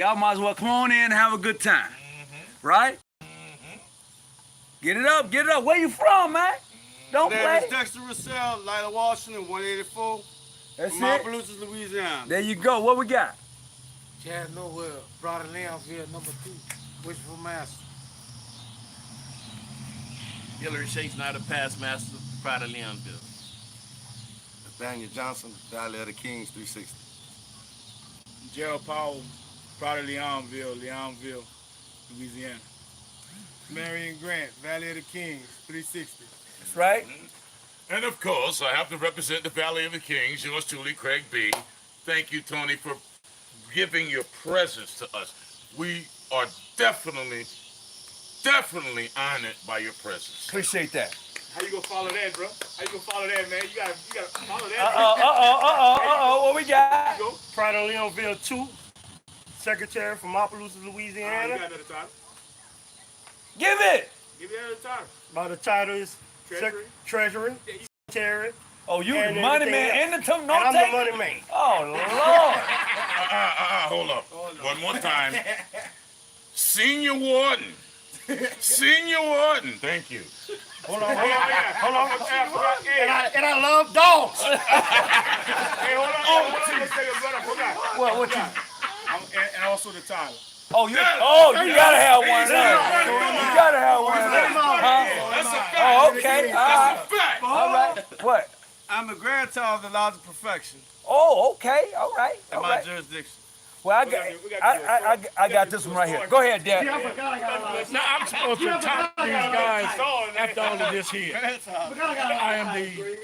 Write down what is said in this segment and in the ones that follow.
Y'all might as well come on in and have a good time. Right? Get it up, get it up. Where you from, man? Don't Name play. is Dexter Russell, Lila Washington, 184. That's from it. Opelousas, Louisiana. There you go. What we got? Chad Nowhere, Brother Leonville, number 2, Wishful Master. Hillary Shakes, not a past master, Pride of Leonville. Nathaniel Johnson, Valley of the Kings, 360. Gerald Powell, Pride of Leonville, Louisiana. Marion Grant, Valley of the Kings, 360. That's right. And of course, I have to represent the Valley of the Kings, yours truly, Craig B. Thank you, Tony, for giving your presence to us. We are definitely honored by your presence. Appreciate that. How you gonna follow that, bro? How you gonna follow that, man? You gotta follow that. What we got? Pride of Leonville 2, Secretary from Opelousas, Louisiana. You got another title. Give it. Give me another title. By the title is Treasury. Treasurer, Secretary. Oh, you and the money everything man and else. the And I'm the money man. Oh, Lord. Hold up. One more time. Senior Warden. Senior Warden. Thank you. Hold on. And I love dogs. Hey, hold on. What you? And also the title. Oh, you gotta have one of them. You gotta have one of them. Huh? That's a fact. Oh, okay. That's a fact. All right. What? I'm the grandchild of the Laws of Perfection Oh, okay. All right. in All my right. jurisdiction. Well, I got this one right here. Go ahead, Dad. I forgot I got Now I'm supposed to talk to these guys after all of this here. I am the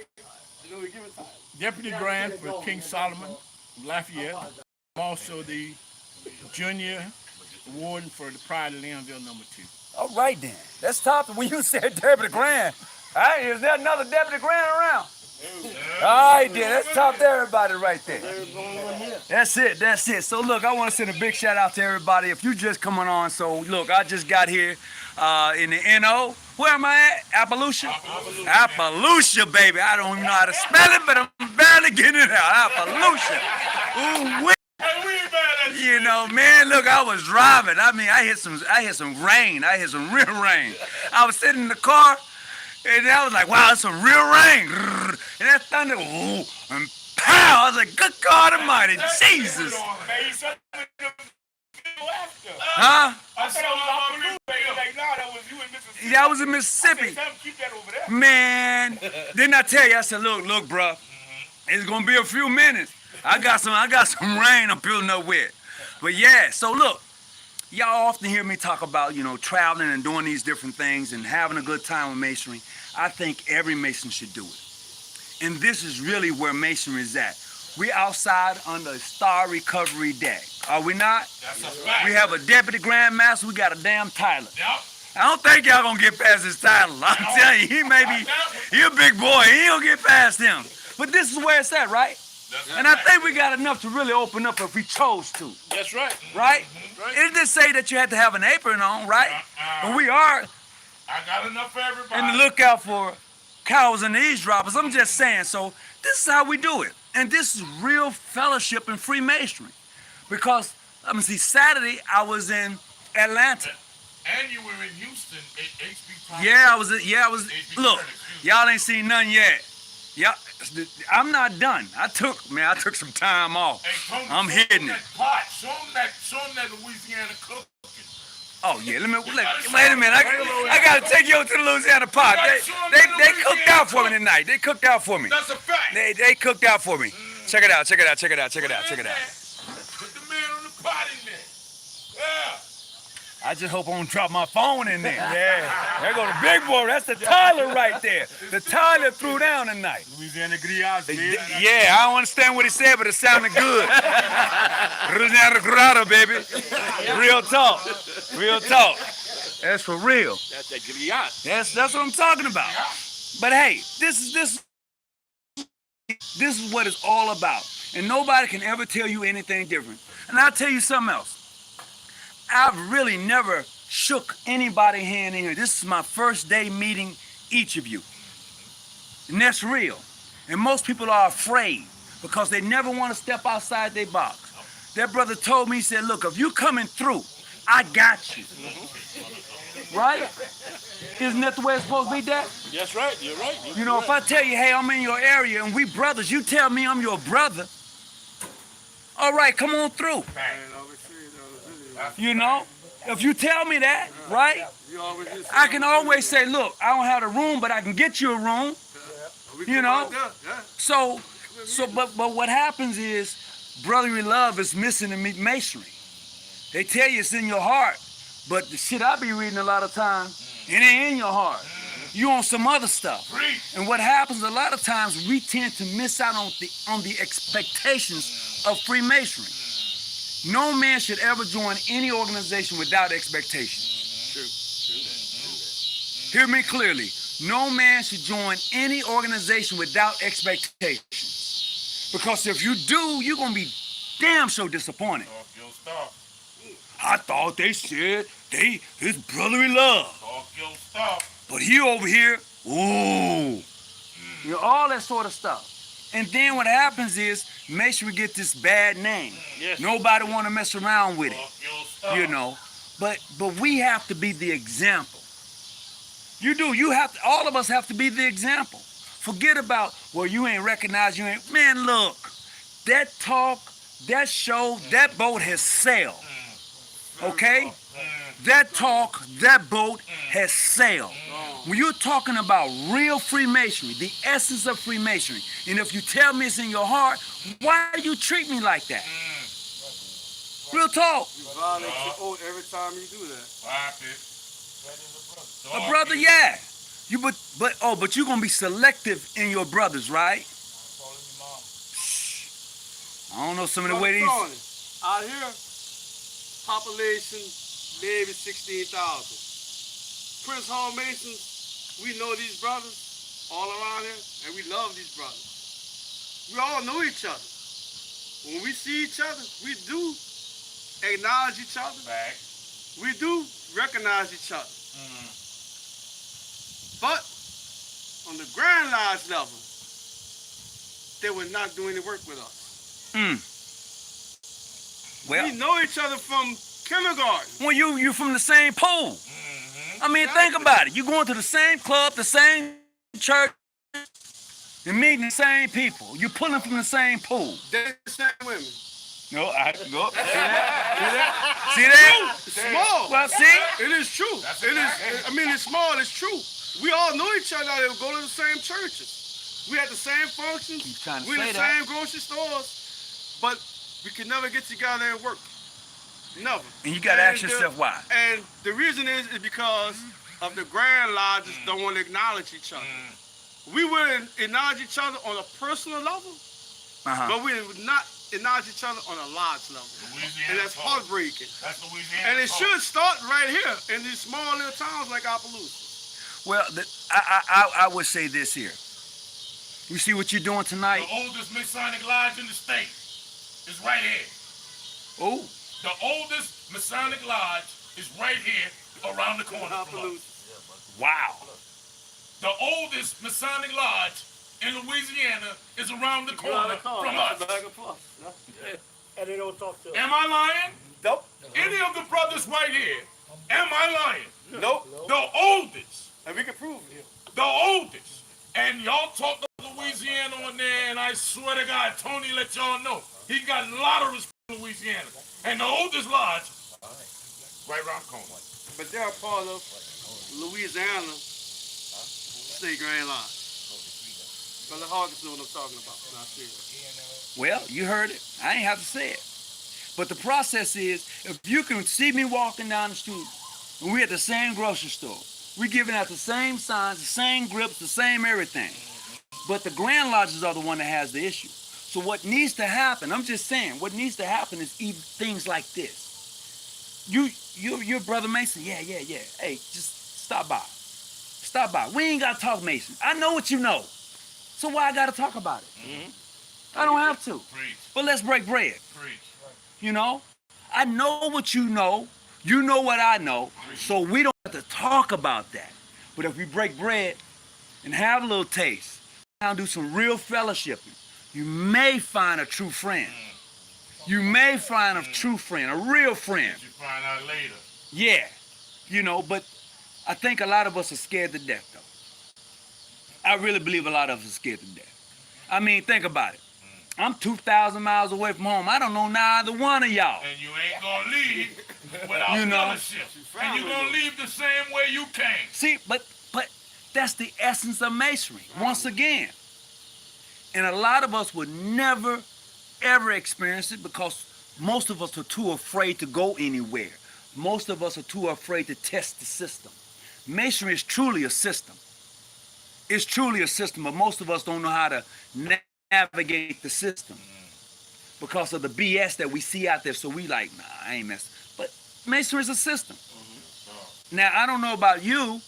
Deputy Grand for King Solomon Lafayette. I'm also the Junior Warden for the Pride of Leonville number 2. All right, then. That's top. When you said Deputy Grand, is there another Deputy Grand around? All right, then. That's top to everybody right there. That's it. That's it. So, look, I want to send a big shout out to everybody. If you just coming on, so, look, I just got here in the NO. Where am I at? Appaloosa? Appaloosa, baby. I don't even know how to spell it, but I'm barely getting it out. Appaloosa. Ooh, you know, man, look, I was driving. I mean, I hit some rain. I hit some real rain. I was sitting in the car, and I was like, wow, it's some real rain. And that thunder, ooh, and pow! I was like, good God Almighty, Jesus. Huh? Yeah, I was in Mississippi. Man, didn't I tell you? I said, look, bro, it's gonna be a few minutes. I got some rain I'm building up with. But yeah, so look, y'all often hear me talk about, traveling and doing these different things and having a good time with masonry. I think every mason should do it. And this is really where masonry is at. We outside under a star recovery day. Are we not? That's a fact. We have a deputy grand master, we got a damn title. Yep. I don't think y'all gonna get past his title. I'm telling you, he a big boy, he ain't gonna get past him. But this is where it's at, right? And I think we got enough to really open up if we chose to. That's right. Right? It didn't say that you had to have an apron on, right? But we are I got enough for everybody. in the lookout for cows and eavesdroppers. I'm just saying, so this is how we do it. And this is real fellowship in Freemasonry. Because, Saturday I was in Atlanta. And you were in Houston at HB. Yeah, I was. Look, y'all ain't seen nothing yet. Yeah, I'm not done. I took some time off. Hey, Tony, I'm hitting it. Show them that Louisiana cooking. Oh yeah, wait a minute. I gotta take you over to the Louisiana pot. They cooked out for me tonight. They cooked out for me. That's a fact. They cooked out for me. Check it out. Put the man on the pot in there. Yeah. I just hope I don't drop my phone in there. Yeah. There go the big boy. That's the Tyler right there. The Tyler threw down tonight. Louisiana griots, man. Yeah, I don't understand what he said, but it sounded good. Louisiana grata, baby. Real talk. That's for real. That's that griot. That's what I'm talking about. But hey, this is what it's all about. And nobody can ever tell you anything different. And I'll tell you something else. I've really never shook anybody's hand in here. This is my first day meeting each of you. And that's real. And most people are afraid because they never want to step outside their box. that brother told me, he said, look, if you coming through, I got you. Right? Isn't that the way it's supposed to be, Dad? That's right. You're right. You know, if I tell you, hey, I'm in your area and we brothers, you tell me I'm your brother. All right, come on through. You know, if you tell me that, right? I can always say, look, I don't have a room, but I can get you a room. You know? So but what happens is brotherly love is missing in masonry. They tell you it's in your heart, but the shit I be reading a lot of times, it ain't in your heart. You on some other stuff. And what happens a lot of times, we tend to miss out on the expectations of Freemasonry. No man should ever join any organization without expectations. Hear me clearly. No man should join any organization without expectations. Because if you do, you're going to be damn so disappointed. I thought they said it's brotherly love. But he over here, ooh. You know, all that sort of stuff. And then what happens is, masonry get this bad name. Yes. Nobody want to mess around with it. You know. But we have to be the example. You do. You have to, all of us have to be the example. Forget about, well, you ain't recognized, you ain't. Man, look, that talk, that show, that boat has sailed. Okay? That talk, that boat has sailed. When you're talking about real Freemasonry, the essence of Freemasonry, and if you tell me it's in your heart, why do you treat me like that? Real talk. You violate your oath every time you do that. A brother, yeah. But you're gonna be selective in your brothers, right? I don't know some of the way these. Out here, population maybe 16,000. Prince Hall Masons, we know these brothers all around here, and we love these brothers. We all know each other. When we see each other, we do acknowledge each other. We do recognize each other. But on the Grand Lodge level, they would not do any work with us. Well, we know each other from kindergarten. Well, you from the same pool. I mean, Exactly. think about it. You going to the same club, the same church, and meeting the same people. You pulling from the same pool. They're the same women. No, I go. See that? See that? It's small. Well, see? It is true. I mean, it's small. It's true. We all know each other. They go to the same churches. We at the same functions. Keep trying to We in say the that. same grocery stores. But we can never get together and work. Never. And you got to ask yourself why. And the reason is because of the Grand Lodges don't want to acknowledge each other. We would acknowledge each other on a personal level, but we would not acknowledge each other on a lodge level. And that's heartbreaking. That's Louisiana. And it should start right here in these small little towns like Opelousas. Well, I would say this here. You see what you're doing tonight? The oldest Masonic lodge in the state is right here. Oh. The oldest Masonic lodge is right here around the corner from us. Wow. The oldest Masonic lodge in Louisiana is around the corner from us. And they don't talk to us. Am I lying? Nope. Any of the brothers right here, am I lying? Nope. The oldest. And we can prove it. The oldest. And y'all talk to Louisiana on there, and I swear to God, Tony let y'all know. He got a lot of respect in Louisiana. And the oldest lodge, right around the corner. But they're a part of Louisiana State Grand Lodge. Brother Hawkins knows what I'm talking about. Not serious. Well, you heard it. I ain't have to say it. But the process is, if you can see me walking down the street, and we at the same grocery store, we giving out the same signs, the same grips, the same everything. But the Grand Lodges are the one that has the issue. So what needs to happen, I'm just saying, what needs to happen is even things like this. You're Brother Mason? Yeah. Hey, just stop by. Stop by. We ain't got to talk Mason. I know what you know. So why I got to talk about it? I don't have to. Preach. But let's break bread. Preach. You know? I know what you know. You know what I know. So we don't have to talk about that. But if we break bread and have a little taste, now do some real fellowshipping, you may find a true friend. You may find a true friend, a real friend. You find out later. Yeah, you know, but I think a lot of us are scared to death, though. I really believe a lot of us are scared to death. I mean, think about it. I'm 2,000 miles away from home. I don't know neither one of y'all. And you ain't gonna leave without You know. fellowship. And you gonna leave the same way you came. See, but that's the essence of masonry, once again. And a lot of us would never, ever experience it because most of us are too afraid to go anywhere. Most of us are too afraid to test the system. Masonry is truly a system. It's truly a system, but most of us don't know how to navigate the system because of the BS that we see out there. So we like, nah, I ain't messing. But masonry is a system. Now, I don't know about you,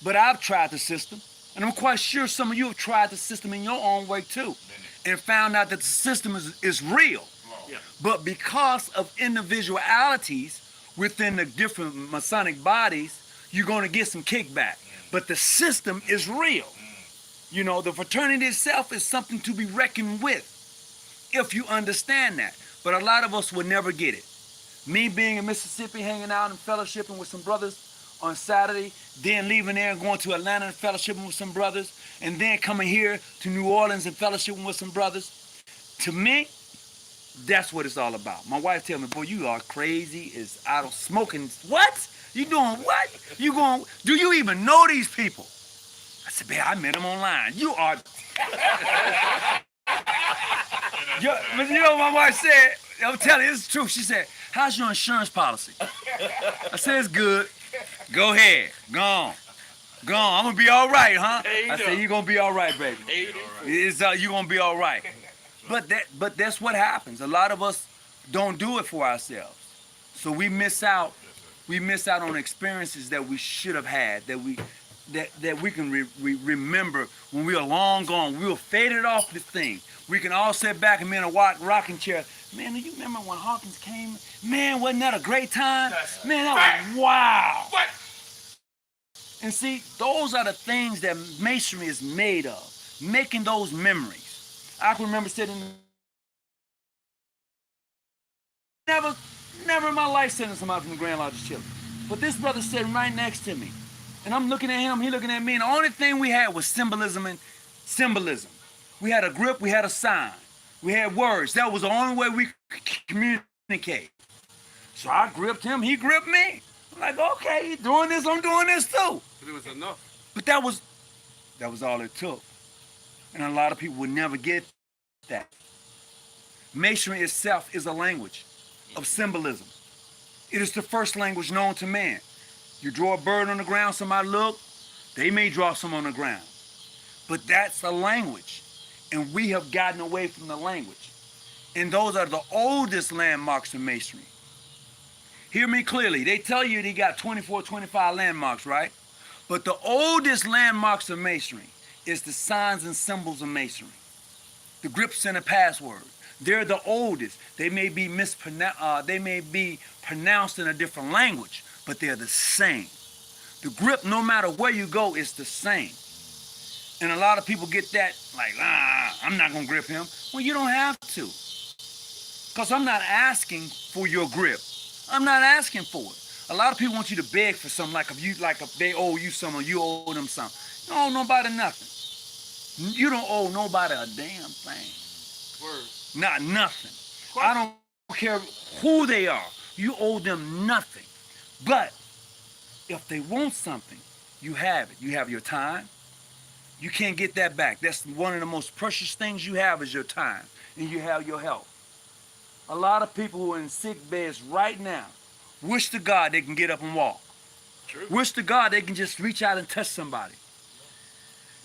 but I've tried the system. And I'm quite sure some of you have tried the system in your own way too and found out that the system is real. Yeah. But because of individualities within the different Masonic bodies, you're going to get some kickback. But the system is real. You know, the fraternity itself is something to be reckoned with, if you understand that. But a lot of us will never get it. Me being in Mississippi, hanging out and fellowshipping with some brothers on Saturday, then leaving there and going to Atlanta and fellowshipping with some brothers, and then coming here to New Orleans and fellowshipping with some brothers. To me, that's what it's all about. My wife tells me, boy, you are crazy as out of smoking. What? You doing what? You going, do you even know these people? I said, babe, I met them online. You are. But you know what my wife said? I'm telling you, it's true. She said, how's your insurance policy? I said, it's good. Go ahead. Go on. Go on. I'm going to be all right, huh? I said, you're going to be all right, baby. You're going to be all right. But that's what happens. A lot of us don't do it for ourselves. So we miss out. We miss out on experiences that we should have had, that we can remember when we were long gone. We were faded off this thing. We can all sit back and be in a rocking chair. Man, do you remember when Hawkins came? Man, wasn't that a great time? Man, that was wow. What? And see, those are the things that masonry is made of, making those memories. I can remember sitting, never in my life sitting somebody from the Grand Lodge of Children. But this brother sitting right next to me. And I'm looking at him, he looking at me, and the only thing we had was symbolism and symbolism. We had a grip, we had a sign. We had words. That was the only way we could communicate. So I gripped him, he gripped me. I'm like, okay, he's doing this, I'm doing this too. But it was enough. But that was all it took. And a lot of people would never get that. Masonry itself is a language of symbolism. It is the first language known to man. You draw a bird on the ground, somebody look, they may draw some on the ground. But that's a language. And we have gotten away from the language. And those are the oldest landmarks of masonry. Hear me clearly. They tell you they got 24, 25 landmarks, right? But the oldest landmarks of masonry is the signs and symbols of masonry. The grips and the password. They're the oldest. They may be pronounced in a different language, but they're the same. The grip, no matter where you go, is the same. And a lot of people get that, like, I'm not going to grip him. Well, you don't have to. Because I'm not asking for your grip. I'm not asking for it. A lot of people want you to beg for something, like if they owe you something or you owe them something. You don't owe nobody nothing. You don't owe nobody a damn thing. Word. Not nothing. I don't care who they are. You owe them nothing. But if they want something, you have it. You have your time. You can't get that back. That's one of the most precious things you have is your time. And you have your health. A lot of people who are in sick beds right now wish to God they can get up and walk. True. Wish to God they can just reach out and touch somebody.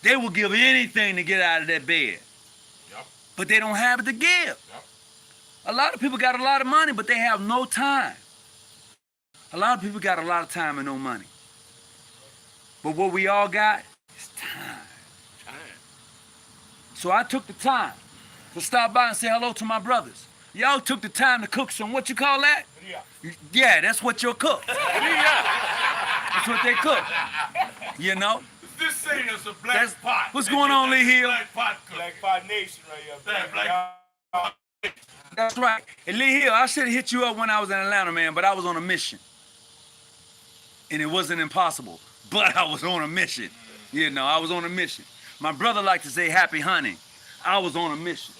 They will give anything to get out of that bed. Yep. But they don't have it to give. Yep. A lot of people got a lot of money, but they have no time. A lot of people got a lot of time and no money. But what we all got is time. So I took the time to stop by and say hello to my brothers. Y'all took the time to cook some, what you call that? Yeah, that's what you'll cook. That's what they cook. You know? This thing is a black pot. What's going on, Lee Hill? Black pot cook. Black Pot Nation right here. That black pot. That's right. And Lee Hill, I should have hit you up when I was in Atlanta, man, but I was on a mission. And it wasn't impossible, but I was on a mission. You know, I was on a mission. My brother liked to say happy hunting. I was on a mission,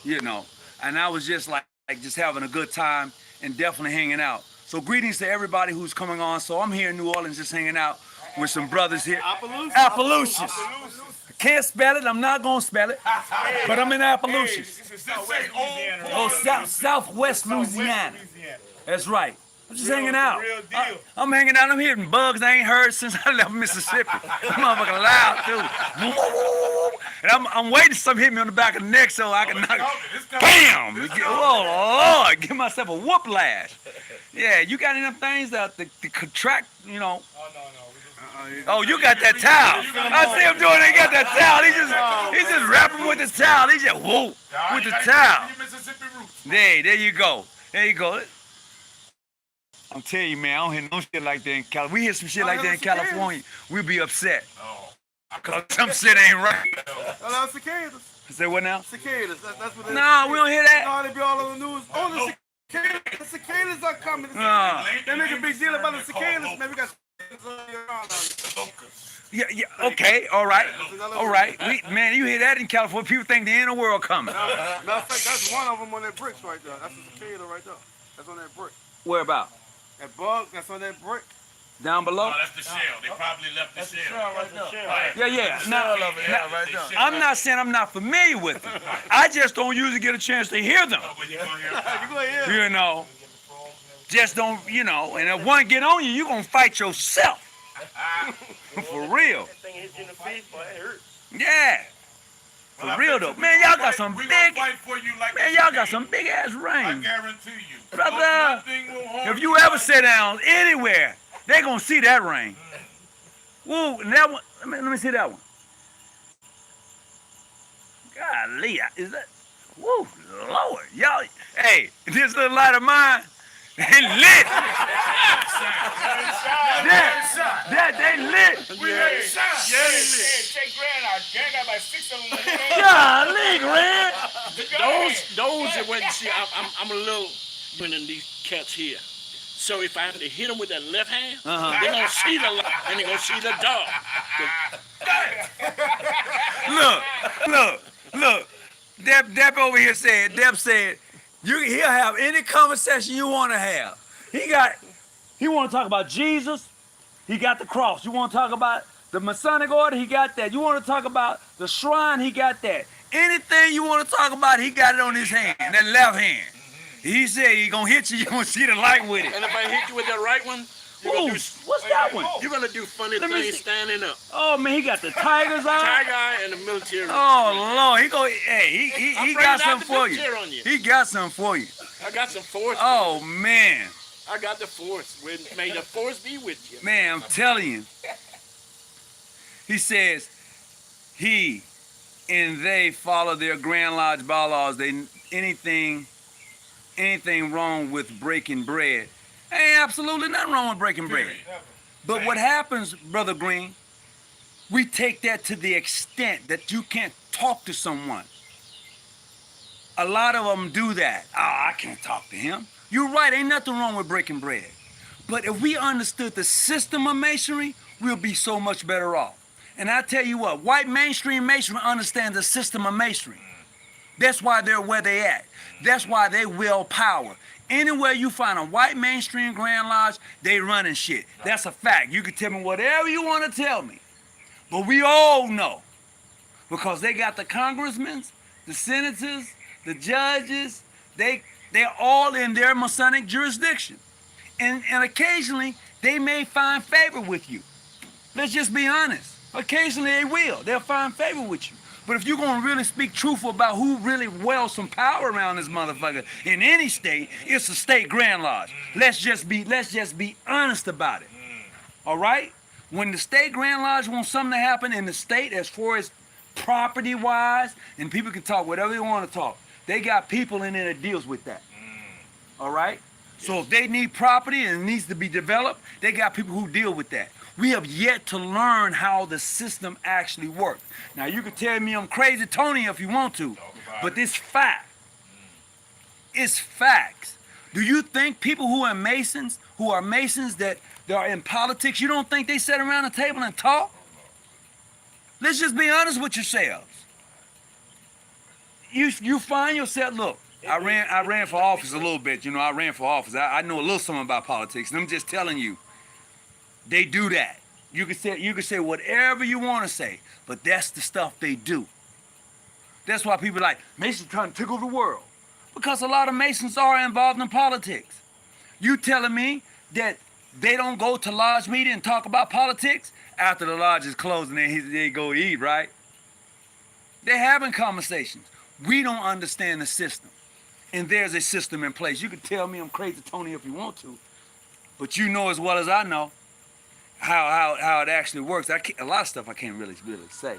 you know, and I was just like just having a good time and definitely hanging out. So greetings to everybody who's coming on. So I'm here in New Orleans just hanging out with some brothers here. Appalooshas. I can't spell it. I'm not going to spell it, but I'm in Appalooshas. Oh, Southwest Louisiana. That's right. I'm just hanging out. I'm hanging out. I'm hearing bugs I ain't heard since I left Mississippi. Motherfucking loud too. And I'm waiting for something to hit me on the back of the neck so I can knock it. Bam! Oh Lord, give myself a whooplash. Yeah, you got any of them things that to contract, you know? Oh, you got that towel. I see him doing it. He got that towel. He's just rapping with the towel. He just whoop with the towel. There you go. There you go. I'm telling you, man, I don't hear no shit like that in California. We hear some shit like that in California, we'll be upset. Cause some shit ain't right. Hello, cicadas. Say what now? Cicadas. That's what they No, we don't hear that. No, they be all over the news. Oh, the cicadas are coming. They make a big deal about the cicadas. Man, we got Yeah, okay, all right. Man, you hear that in California, people think the end of the world coming. Matter of fact, that's one of them on that bricks right there. That's a cicada right there. That's on that brick. Where about? That bug that's on that brick. Down below? No, that's the shell. They probably left the shell. Right there. Yeah. Now, right there. I'm not saying I'm not familiar with them. I just don't usually get a chance to hear them. You go ahead. You know, just don't, you know, and if one get on you, you're going to fight yourself. For real. That thing hit you in the face, boy, it hurt. Yeah. For real though. Man, y'all got some big, man, y'all got some big ass I rain. guarantee you. Brother, if you ever sit down anywhere, they gonna see that rain. Woo, and that one, let me see that one. Golly, is that, woo, Lord, y'all, hey, this little light of mine, they lit. They lit. We had a shot. Yeah, take Grand out. Grand got about 6 of them. Golly, Grant. Those that went, see, I'm a little winning these cats here. So if I have to hit them with that left hand, they're going to see the light and they're going to see the dark. Look. Deb over here said, he'll have any conversation you want to have. He want to talk about Jesus, he got the cross. You want to talk about the Masonic order, he got that. You want to talk about the shrine, he got that. Anything you want to talk about, he got it on his hand, that left hand. He said he gonna hit you, you gonna see the light with it. And if I hit you with that right one, what's that one? you're going to do funny things standing up. Oh man, he got the tiger's eye. Tiger eye and the military. Oh Lord, he got something for you. He got something for you. I got some force. Oh man. I got the force. May the force be with you. Man, I'm telling you. He says, he and they follow their Grand Lodge bylaws. Anything wrong with breaking bread. Ain't absolutely nothing wrong with breaking bread. But what happens, Brother Green, we take that to the extent that you can't talk to someone. A lot of them do that. Oh, I can't talk to him. You're right, ain't nothing wrong with breaking bread. But if we understood the system of masonry, we'll be so much better off. And I tell you what, white mainstream masonry understands the system of masonry. That's why they're where they at. That's why they will power. Anywhere you find a white mainstream Grand Lodge, they running shit. That's a fact. You can tell me whatever you want to tell me. But we all know, because they got the congressmen, the senators, the judges, they're all in their Masonic jurisdiction. And occasionally, they may find favor with you. Let's just be honest. Occasionally, they will. They'll find favor with you. But if you're going to really speak truthful about who really wields some power around this motherfucker in any state, it's the state Grand Lodge. Let's just be honest about it. All right? When the state Grand Lodge wants something to happen in the state as far as property-wise, and people can talk whatever they want to talk, they got people in there that deals with that. All right? So if they need property and it needs to be developed, they got people who deal with that. We have yet to learn how the system actually works. Now, you can tell me I'm crazy, Tony, if you want to, but this fact. It's facts. Do you think people who are Masons that are in politics, you don't think they sit around a table and talk? Let's just be honest with yourselves. You find yourself, look, I ran for office a little bit, I ran for office. I know a little something about politics, and I'm just telling you, they do that. You can say whatever you want to say, but that's the stuff they do. That's why people are like, Masons trying to take over the world. Because a lot of Masons are involved in politics. You telling me that they don't go to lodge meeting and talk about politics after the lodge is closed and they go eat, right? They're having conversations. We don't understand the system. And there's a system in place. You can tell me I'm crazy, Tony, if you want to. But you know as well as I know how it actually works. A lot of stuff I can't really say.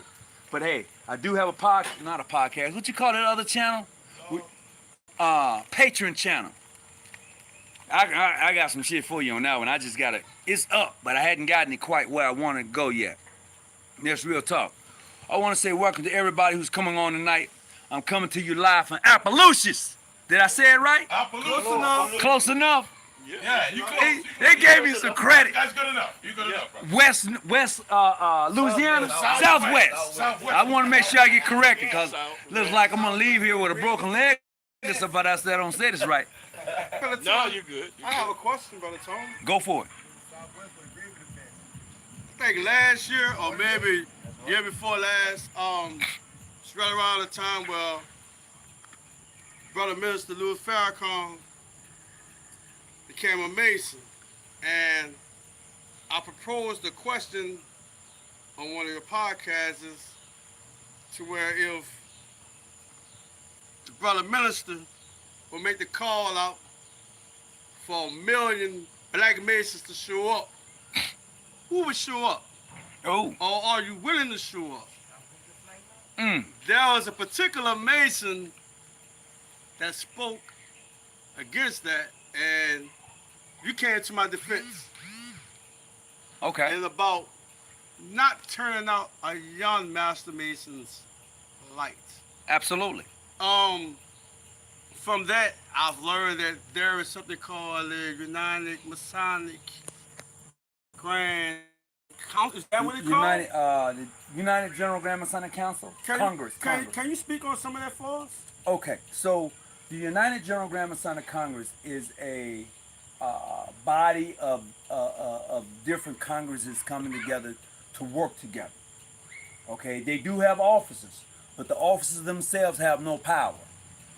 But hey, I do have not a podcast. What you call that other channel? Patreon channel. I got some shit for you on that one. I just got it. It's up, but I hadn't gotten it quite where I want to go yet. That's real talk. I want to say welcome to everybody who's coming on tonight. I'm coming to you live from Appalooshus. Did I say it right? Appaloosa. Close enough. Yeah, you close. They gave me some credit. That's good enough. You good enough, bro. West Louisiana, Southwest. I want to make sure I get corrected because looks like I'm gonna leave here with a broken leg. But I said I don't say this right. No, you're good. I have a question, Brother Tony. Go for it. I think last year or maybe year before last, it's right around the time where Brother Minister Louis Farrakhan became a Mason, and I proposed a question on one of your podcasts to where if the Brother Minister will make the call out for 1 million Black Masons to show up, who would show up? Oh. Or are you willing to show up? Mm. There was a particular Mason that spoke against that, and you came to my defense. Okay. And about not turning out a young Master Mason's light. Absolutely. From that, I've learned that there is something called the United Masonic Grand Council. Is that what it called? The United General Grand Masonic Council? Congress. Can you speak on some of that for us? Okay, so the United General Grand Masonic Congress is a body of different congresses coming together to work together. Okay, they do have officers, but the officers themselves have no power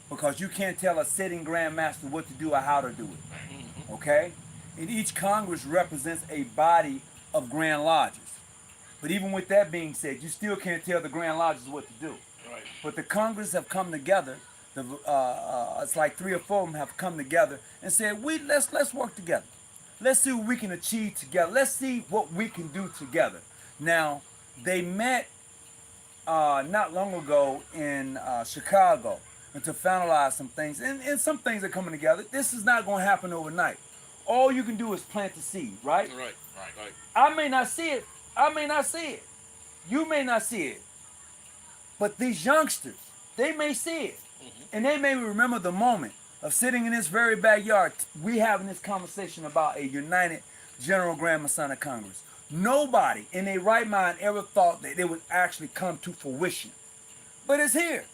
because you can't tell a sitting Grand Master what to do or how to do it. Okay, and each Congress represents a body of Grand Lodges. But even with that being said, you still can't tell the Grand Lodges what to do. Right. But the Congress have come together. It's like 3 or 4 of them have come together and said, let's work together. Let's see what we can achieve together. Let's see what we can do together. Now, they met not long ago in Chicago and to finalize some things. And some things are coming together. This is not going to happen overnight. All you can do is plant the seed, right? Right. I may not see it. You may not see it. But these youngsters, they may see it. And they may remember the moment of sitting in this very backyard, we having this conversation about a United General Grand Masonic Congress. Nobody in their right mind ever thought that it would actually come to fruition. But it's here.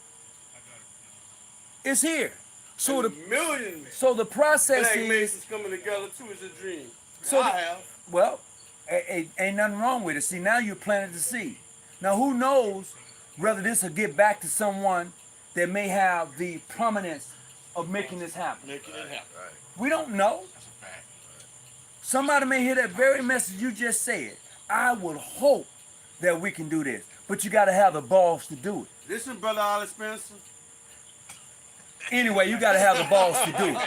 It's here. So the process Black is... Masons coming together too is a dream. Well, ain't nothing wrong with it. See, now you planted the seed. Now, who knows whether this will get back to someone that may have the prominence of making this happen. We don't know. Somebody may hear that very message you just said. I would hope that we can do this. But you got to have the balls to do it. Listen, Brother Ollie Spencer. Anyway, you got to have the balls to do it.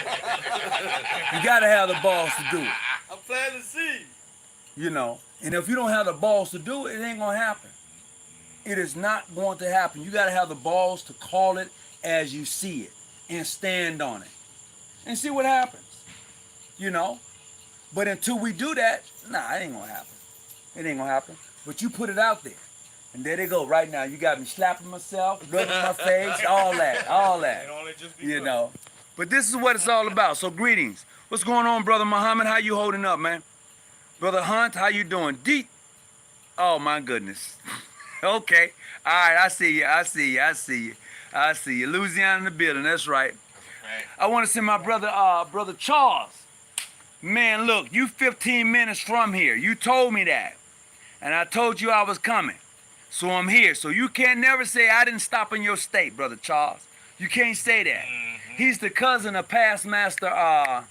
You got to have the balls to do it. I'm planting the seed. You know, and if you don't have the balls to do it, it ain't going to happen. It is not going to happen. You got to have the balls to call it as you see it and stand on it and see what happens, you know. But until we do that, nah, it ain't going to happen. It ain't going to happen. But you put it out there. And there they go right now. You got me slapping myself, rubbing my face, all that. You know. But this is what it's all about. So greetings. What's going on, Brother Muhammad? How you holding up, man? Brother Hunt, how you doing? Deep. Oh, my goodness. Okay. All right, I see you. I see you. I see you. I see you. Louisiana in the building. That's right. I want to send my brother, Brother Charles. Man, look, you 15 minutes from here. You told me that. And I told you I was coming. So I'm here. So you can't never say I didn't stop in your state, Brother Charles. You can't say that. He's the cousin of past master, out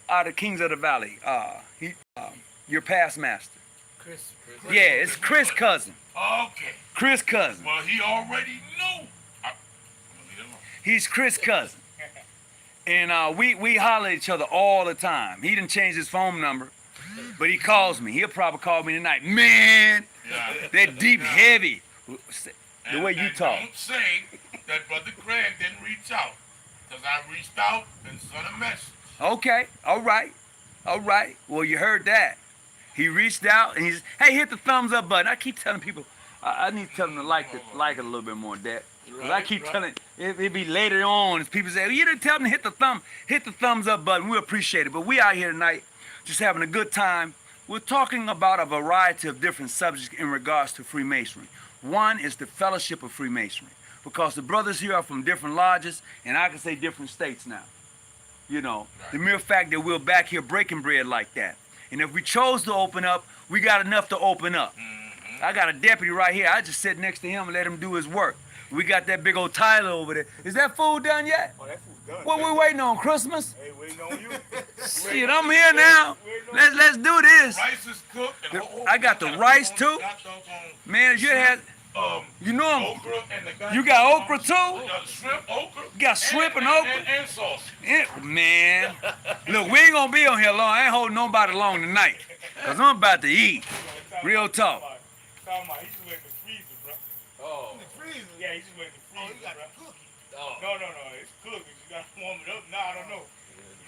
of Kings of the Valley. Your past master. Chris. Yeah, it's Chris' cousin. Okay. Chris' cousin. Well, he already knew. I'm gonna leave it alone. He's Chris' cousin. And we holler at each other all the time. He didn't change his phone number, but he calls me. He'll probably call me tonight. Man, that deep, heavy. The way you talk. Don't say that Brother Grant didn't reach out, because I reached out and sent a message. Okay, all right. All right. Well, you heard that. He reached out and he's, hey, hit the thumbs up button. I keep telling people, I need to tell them to like it a little bit more, Dad. Because I keep telling, it be later on, as people say, well, you didn't tell them to hit the thumbs up button. We appreciate it. But we out here tonight just having a good time. We're talking about a variety of different subjects in regards to Freemasonry. One is the fellowship of Freemasonry, because the brothers here are from different lodges, and I can say different states now. You know, the mere fact that we're back here breaking bread like that. And if we chose to open up, we got enough to open up. I got a deputy right here. I just sit next to him and let him do his work. We got that big old Tyler over there. Is that food done yet? Oh, that food's done. What we waiting on, Christmas? Hey, waiting on you. Shit, I'm here now. Let's do this. Rice is cooked. And I got the rice too. Man, you had, you know okra and you got okra too? Shrimp, okra. You got shrimp and okra? And sauce. Man, look, we ain't gonna be on here long. I ain't holding nobody long tonight, cause I'm about to eat. Real talk. He's just waiting to freeze it, bro. Oh. Yeah, he's just waiting to freeze it, bro. Oh. No, it's cooking. You gotta warm it up. No, I don't know.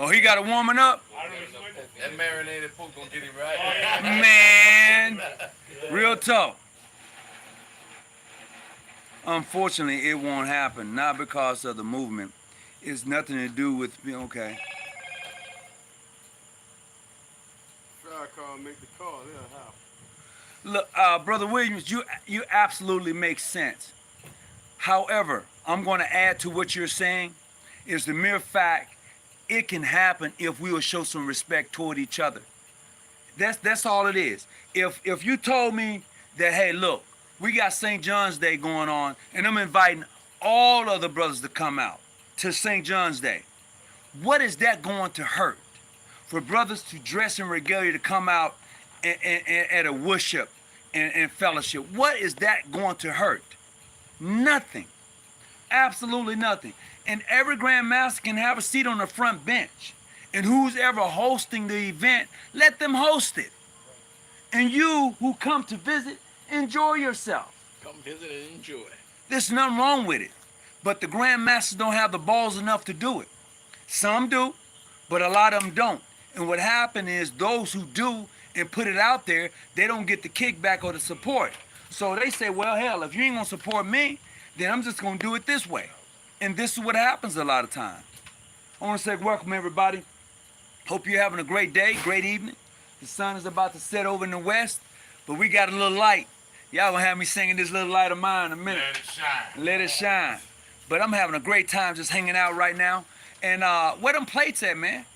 Oh, he got it warming up? I don't know. He's waiting. That marinated pork gonna get it right. Man, real talk. Unfortunately, it won't happen. Not because of the movement. It's nothing to do with, okay. Try to call, make the call. It'll happen. Look, Brother Williams, you absolutely make sense. However, I'm going to add to what you're saying is the mere fact it can happen if we will show some respect toward each other. That's all it is. If you told me that, hey, look, we got St. John's Day going on, and I'm inviting all of the brothers to come out to St. John's Day, what is that going to hurt? For brothers to dress in regalia to come out at a worship and fellowship, what is that going to hurt? Nothing. Absolutely nothing. And every Grand Master can have a seat on the front bench. And who's ever hosting the event, let them host it. And you who come to visit, enjoy yourself. Come visit and enjoy. There's nothing wrong with it. But the Grand Masters don't have the balls enough to do it. Some do, but a lot of them don't. And what happened is those who do and put it out there, they don't get the kickback or the support. So they say, well, hell, if you ain't gonna support me, then I'm just gonna do it this way. And this is what happens a lot of times. I wanna say welcome everybody. Hope you're having a great day, great evening. The sun is about to set over in the west, but we got a little light. Y'all gonna have me singing this little light of mine in a minute. Let it shine. Let it shine. But I'm having a great time just hanging out right now. And where them plates at, man?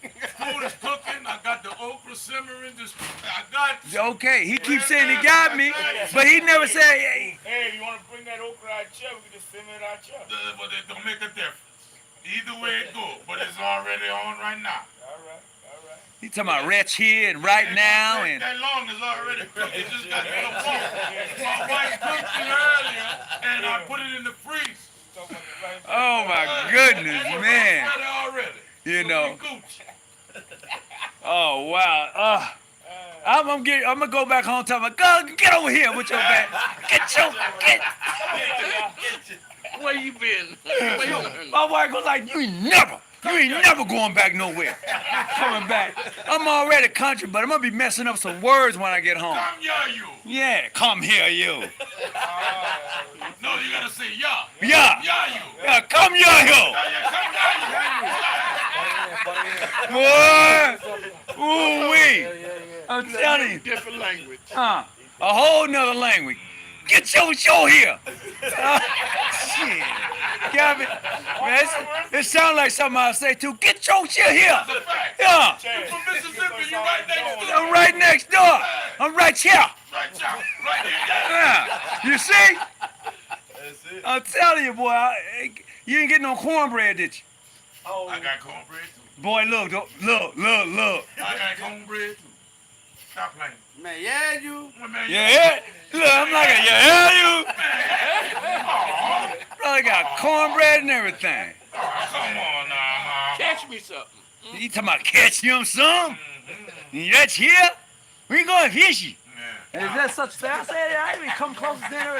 Food is cooking. I got the okra simmering. I got. Okay, he keeps saying he got me, but he never said, hey. Hey, you want to bring that okra out your chair? We can just simmer it out your chair. But it don't make a difference. Either way it go, but it's already on right now. All right. He talking about wretch here and right now. And that long is already cooked. It just got to get warm. My wife cooked it earlier, and I put it in the freezer. oh my goodness, man. It's ready already. You So know. we Gucci. Oh wow. I'm gonna go back home and tell my girl, get over here with your bag. Where you been? Where you been? My wife was like, you ain't never You ain't never going back nowhere. Coming back. I'm already country, but I'm gonna be messing up some words when I get home. Come here, you. Yeah, come here, you. No, you gotta say yeah. Yeah. Yeah, you. Yeah, come here, you. Yeah, come here, you. Boy. Ooh wee. I'm telling you. Different language. A whole nother language. Get your show here. Shit. Got me. Man, it sounds like something I say too. Get your shit here. That's a fact. Yeah. You from Mississippi, you right next door. I'm right next door. I'm right here. Right there. Right here. Yeah. You see? I'm telling you, boy. You didn't get no cornbread, did you? I got cornbread too. Boy, look. I got cornbread too. Stop playing. Man, yeah, you. Well, man, Yeah. Look, I'm like, you. Brother got cornbread and everything. Oh, come on now. Catch me something. You talking about catch him some? That's here? We going fishing. Yeah. Is that such thing? I said, I ain't even come close to dinner.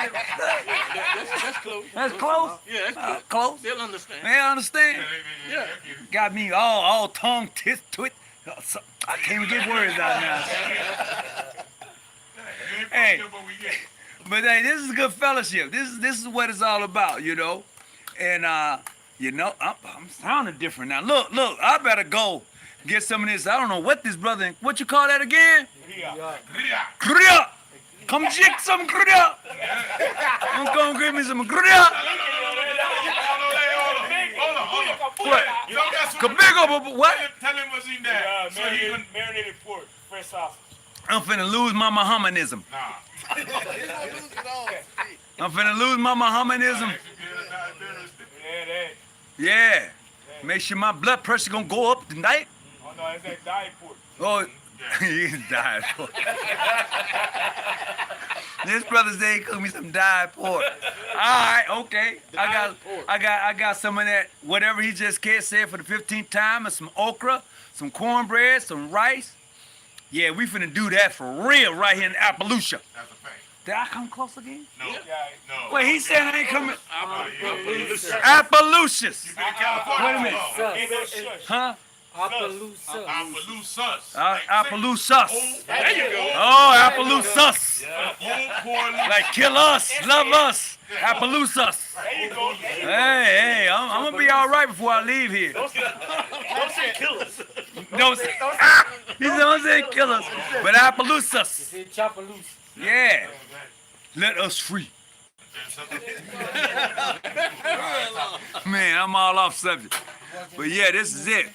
That's close. That's close? Yeah, that's close. Close? They'll understand. They understand? Yeah. Got me all tongue, twit. I can't even get words out now. Hey. But hey, this is good fellowship. This is what it's all about, you know. And I'm sounding different now. Look, I better go get some of this. I don't know what this brother, what you call that again? Kriya. Come jig some kriya. I'm gonna give me some kriya. Hold on. What? You know that's Kabiggo, what? Tell him what's in there. So he can... Marinated pork, fresh sausage. I'm finna lose my Mohammedanism. Nah. I'm finna lose my Mohammedanism. Yeah, that. Yeah. Make sure my blood pressure gonna go up tonight. Oh no, it's that diet pork. Oh, he's dying pork. This brother say he cook me some dyed pork. All right, okay. I got some of that, whatever he just said for the 15th time, and some okra, some cornbread, some rice. Yeah, we finna do that for real right here in Appaloosa. That's a fact. Did I come close again? No. Yeah. No. Wait, he said I ain't coming. Appaloosa. Appaloosas. You been in California? Wait a minute. Oh. Huh? Appaloosa. Appaloosas. Appaloosas. There you go. Oh, Appaloosas. Old poor Like kill us, love us. Appaloosas. There you go. Hey, I'm gonna be all right before I leave here. Don't say killers. Don't say, he don't say kill us, but Appaloosas. Say Chapaloosa. Yeah. Let us free. Man, I'm all off subject. But yeah, this is it.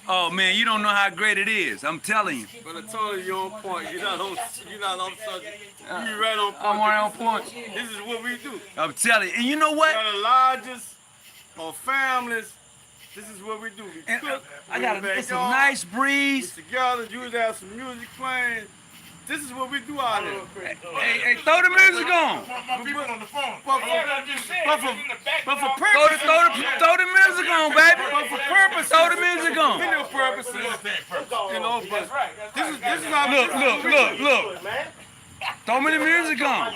Oh man, you don't know how great it is. I'm telling you. But I told you you're on point. You're not on subject. You're right on point. I'm right on point. This is what we do. I'm telling you. And you know what? We're the largest of families. This is what we do. We And cook. I we're got in the it's a backyard, nice we breeze. together. You have some music playing. This is what we do out here. Hey, throw the music on. My people on the phone. But for Throw the music on, baby. for purpose, Throw the music on. video purposes, you know. But this is how Look. Throw me the music on.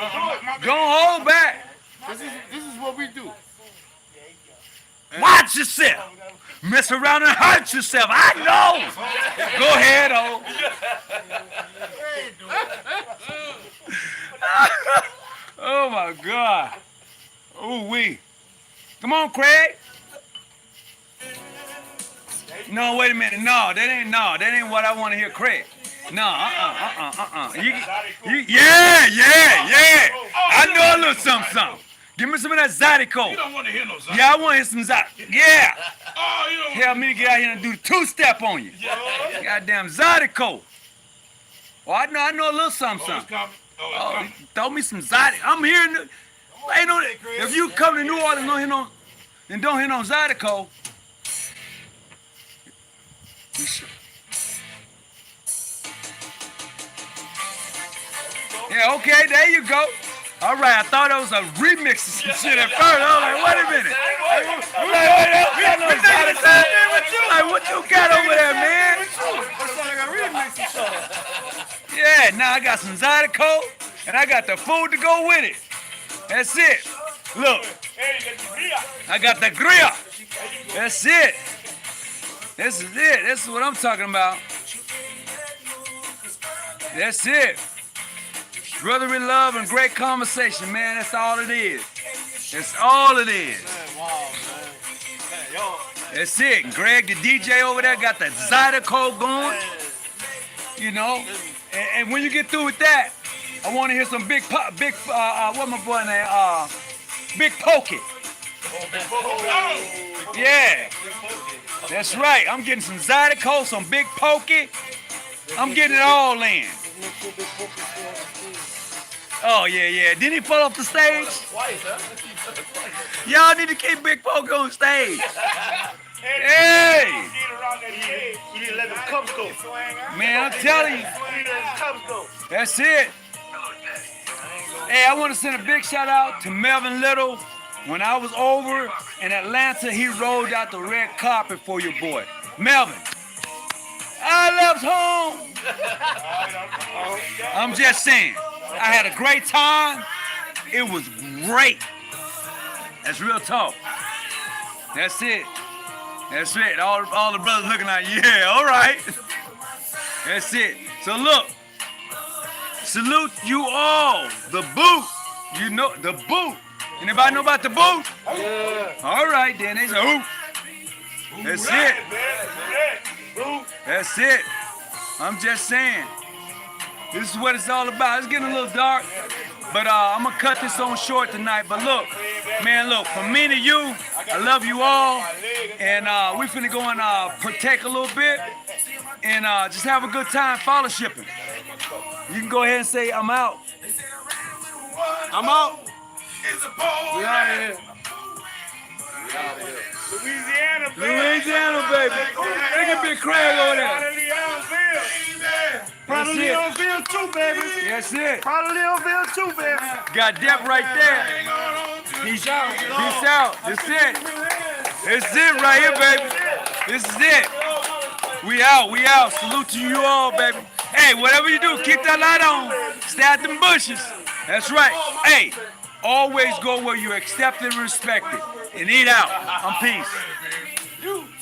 Don't hold back. This is what we do. Watch yourself. Mess around and hurt yourself. I know. Go ahead, oh. Oh my God. Ooh wee. Come on, Craig. No, wait a minute. No, that ain't what I want to hear, Craig. No, Yeah. I know a little something. Give me some of that Zydeco. You don't want to hear no Zydeco. Yeah, I want to hear some Zydeco. Yeah. Oh, you don't Help me to get out here and do the two-step on you. Goddamn Zydeco. Oh, I know a little something. Oh, it's coming. Oh, it's Oh, coming. throw me some Zydeco. I'm hearing. Ain't no. If you come to New Orleans and don't hear no Zydeco. Yeah, okay, there you go. All right, I thought it was a remix of some shit at first. I was like, wait a minute. Like, what you got over there, man? Yeah, now I got some Zydeco, and I got the food to go with it. That's it. Look, I got the grill. That's it. This is it. This is what I'm talking about. That's it. Brotherly love and great conversation, man. That's all it is. That's all it is. That's it. Greg, the DJ over there, got the Zydeco going. You know, and when you get through with that, I want to hear some what my boy name? Big Pokey. Yeah, that's right. I'm getting some Zydeco, some Big Pokey. I'm getting it all in. Oh yeah. Didn't he fall off the stage? Twice, huh? Y'all need to keep Big Pokey on stage. Hey, You didn't let the cups go. man, I'm telling you. You didn't let the cups go. That's it. Hey, I want to send a big shout out to Melvin Little. When I was over in Atlanta, he rolled out the red carpet for your boy. Melvin, I left home. I'm just saying, I had a great time. It was great. That's real talk. That's it. That's it. All the brothers looking like, yeah, all right. That's it. So look, salute you all. The boot. You know, the boot. Anybody know about the boot? Yeah. All right, then. They say, ooh. That's it. That's it. I'm just saying. This is what it's all about. It's getting a little dark, but I'm going to cut this on short tonight. But look, man, look, from me to you, I love you all. And we finna go and partake a little bit and just have a good time fellowshipping. You can go ahead and say, I'm out. I'm out. We out here. Louisiana, baby. Louisiana, baby. Look at Big Craig over there. Proud of Leonville too, baby. That's it. Proud of Leonville too, baby. Got Depp right there. Peace out. Peace out. That's it. That's it right here, baby. This is it. We out. We out. Salute to you all, baby. Hey, whatever you do, keep that light on. Stay out them bushes. That's right. Hey, always go where you're accepted and respected. And eat out. I'm peace.